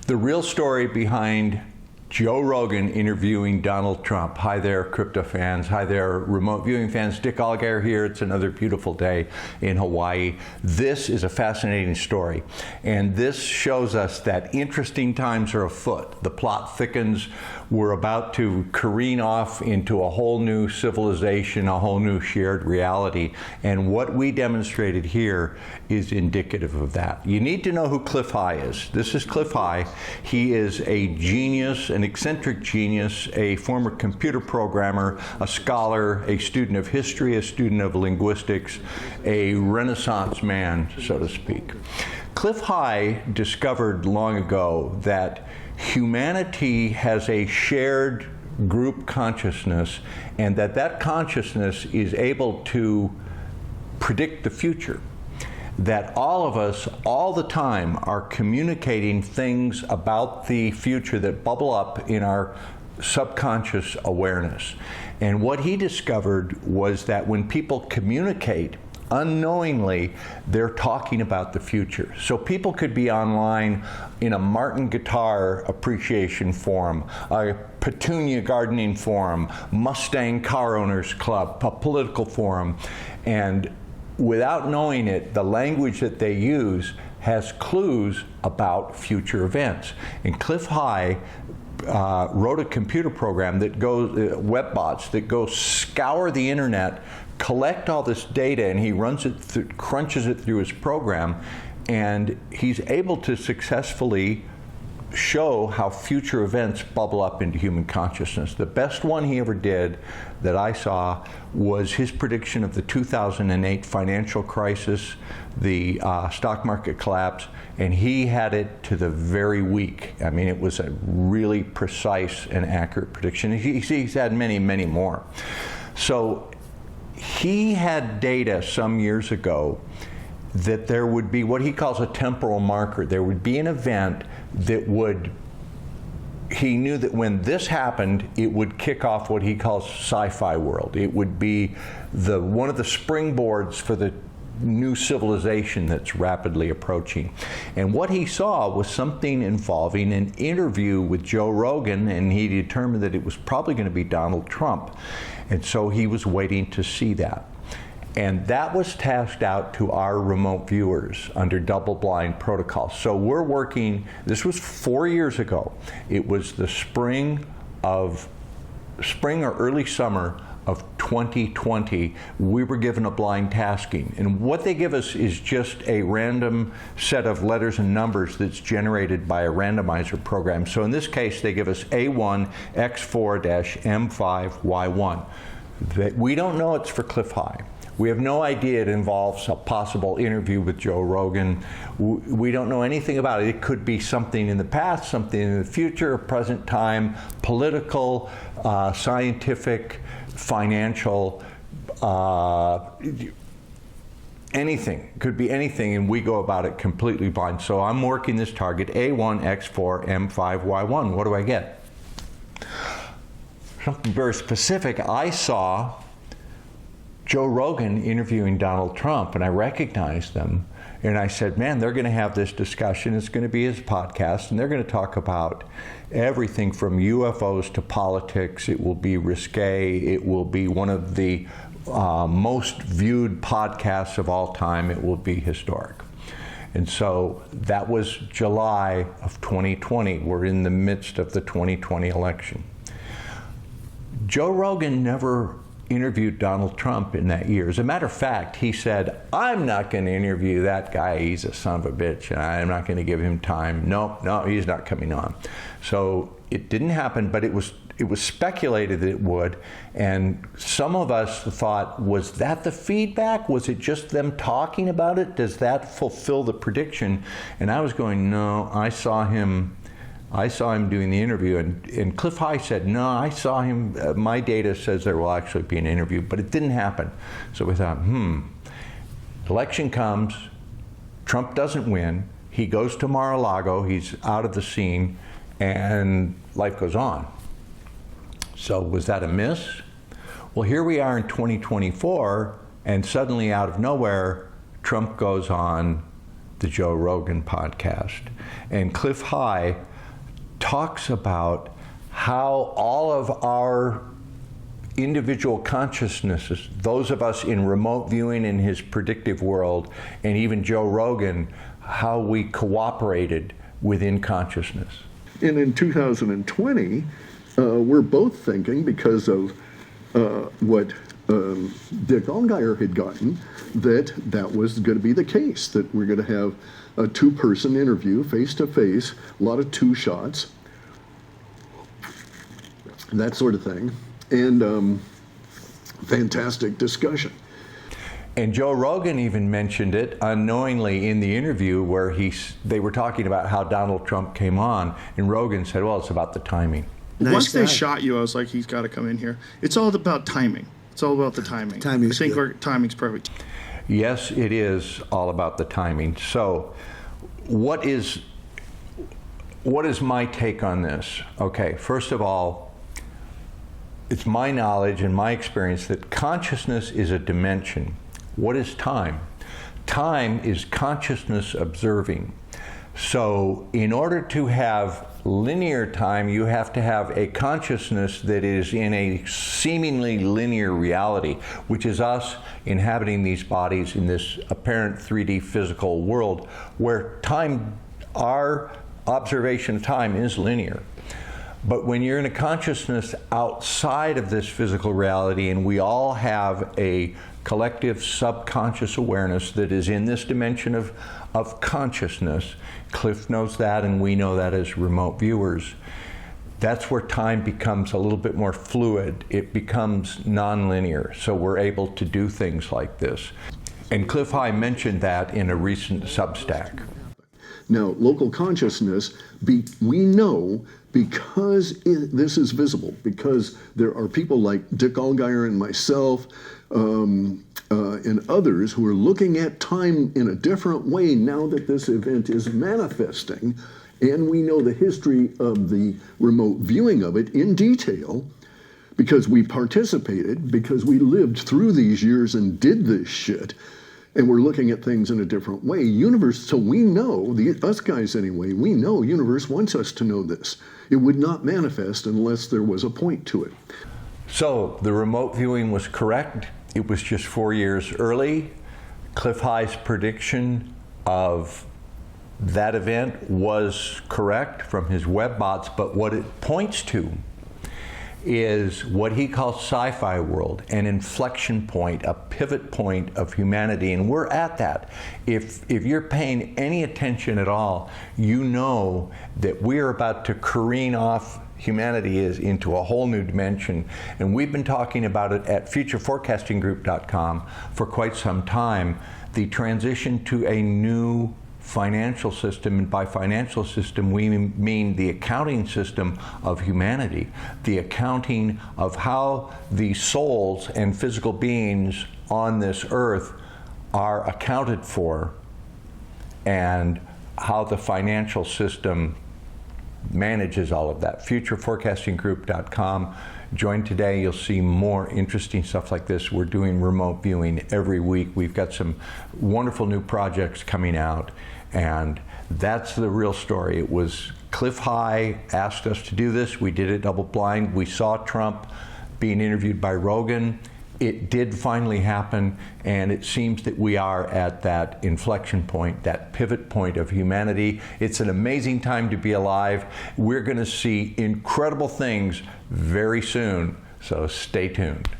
The real story behind Joe Rogan interviewing Donald Trump. Hi there, crypto fans. Hi there, remote viewing fans. Dick Allgire here. It's another beautiful day in Hawaii. This is a fascinating story, and this shows us that interesting times are afoot. The plot thickens. We're about to careen off into a whole new civilization, a whole new shared reality, and what we demonstrated here is indicative of that. You need to know who Cliff High is. This is Cliff High. He is a genius, an eccentric genius, a former computer programmer, a scholar, a student of history, a student of linguistics, a Renaissance man, so to speak. Cliff High discovered long ago that humanity has a shared group consciousness, and that consciousness is able to predict the future. That all of us, all the time, are communicating things about the future that bubble up in our subconscious awareness. And what he discovered was that when people communicate, unknowingly, they're talking about the future. So people could be online in a Martin Guitar Appreciation Forum, a Petunia Gardening Forum, Mustang Car Owners Club, a political forum, and without knowing it, the language that they use has clues about future events. And Cliff High wrote a computer program that goes, web bots, that go scour the internet, collect all this data, and he runs it through, crunches it through his program, and he's able to successfully show how future events bubble up into human consciousness. The best one he ever did that I saw was his prediction of the 2008 financial crisis, the stock market collapse, and he had it to the very week. I mean, it was a really precise and accurate prediction. He's had many, many more. So he had data some years ago that there would be what he calls a temporal marker. There would be an event that would, he knew that when this happened, it would kick off what he calls sci-fi world. It would be one of the springboards for the new civilization that's rapidly approaching. And what he saw was something involving an interview with Joe Rogan, and he determined that it was probably going to be Donald Trump. And so he was waiting to see that. And that was tasked out to our remote viewers under double-blind protocol. So we're working, this was 4 years ago. It was the spring or early summer of 2020. We were given a blind tasking. And what they give us is just a random set of letters and numbers that's generated by a randomizer program. So in this case, they give us A1X4-M5Y1. We don't know it's for Cliff High. We have no idea it involves a possible interview with Joe Rogan. We don't know anything about it. It could be something in the past, something in the future, present time, political, scientific, financial, anything. It could be anything, and we go about it completely blind. So I'm working this target, A1X4M5Y1. What do I get? Something very specific. I saw Joe Rogan interviewing Donald Trump, and I recognized them, and I said, man, they're going to have this discussion. It's going to be his podcast, and they're going to talk about everything from UFOs to politics. It will be risque. It will be one of the most viewed podcasts of all time. It will be historic. And so that was July of 2020. We're in the midst of the 2020 election. Joe Rogan never interviewed Donald Trump in that year. As a matter of fact, he said, I'm not going to interview that guy. He's a son of a bitch, and I'm not going to give him time. No, he's not coming on. So it didn't happen, but it was speculated that it would, and some of us thought, was that the feedback? Was it just them talking about it? Does that fulfill the prediction? And I was going, no, I saw him doing the interview, and Cliff High said, no, I saw him, my data says there will actually be an interview, but it didn't happen. So we thought, election comes, Trump doesn't win, he goes to Mar-a-Lago, he's out of the scene, and life goes on. So was that a miss? Well, here we are in 2024, and suddenly out of nowhere, Trump goes on the Joe Rogan podcast. And Cliff High talks about how all of our individual consciousnesses, those of us in remote viewing in his predictive world, and even Joe Rogan, how we cooperated within consciousness. And in 2020, we're both thinking, because of what Dick Allgire had gotten, that was going to be the case, that we're going to have a two-person interview, face-to-face, a lot of two shots, that sort of thing, and fantastic discussion. And Joe Rogan even mentioned it unknowingly in the interview where they were talking about how Donald Trump came on, and Rogan said, well, it's about the timing. Once they shot you, I was like, he's got to come in here. It's all about timing. It's all about the timing. I think our timing's perfect. Yes, it is all about the timing. So what is my take on this? Okay, first of all, it's my knowledge and my experience that consciousness is a dimension. What is time? Time is consciousness observing. So in order to have linear time, you have to have a consciousness that is in a seemingly linear reality, which is us inhabiting these bodies in this apparent 3D physical world where time, our observation of time is linear. But when you're in a consciousness outside of this physical reality, and we all have a collective subconscious awareness that is in this dimension of consciousness, Cliff knows that and we know that as remote viewers, that's where time becomes a little bit more fluid. It becomes nonlinear, so we're able to do things like this. And Cliff High mentioned that in a recent Substack. Now, local consciousness, we know because this is visible, because there are people like Dick Allgire and myself and others who are looking at time in a different way now that this event is manifesting, and we know the history of the remote viewing of it in detail because we participated, because we lived through these years and did this shit. And we're looking at things in a different way. Universe, so we know, us guys anyway, we know universe wants us to know this. It would not manifest unless there was a point to it. So the remote viewing was correct. It was just 4 years early. Cliff High's prediction of that event was correct from his web bots, but what it points to is what he calls sci-fi world, an inflection point, a pivot point of humanity, and we're at that. If you're paying any attention at all, you know that we're about to careen off. Humanity is into a whole new dimension, and we've been talking about it at futureforecastinggroup.com for quite some time, the transition to a new financial system, and by financial system we mean the accounting system of humanity, the accounting of how the souls and physical beings on this earth are accounted for, and how the financial system manages all of that. Futureforecastinggroup.com. Join today. You'll see more interesting stuff like this. We're doing remote viewing every week. We've got some wonderful new projects coming out, and that's the real story. It was Cliff High asked us to do this. We did it double blind. We saw Trump being interviewed by Rogan. It did finally happen, and it seems that we are at that inflection point, that pivot point of humanity. It's an amazing time to be alive. We're going to see incredible things very soon, so stay tuned.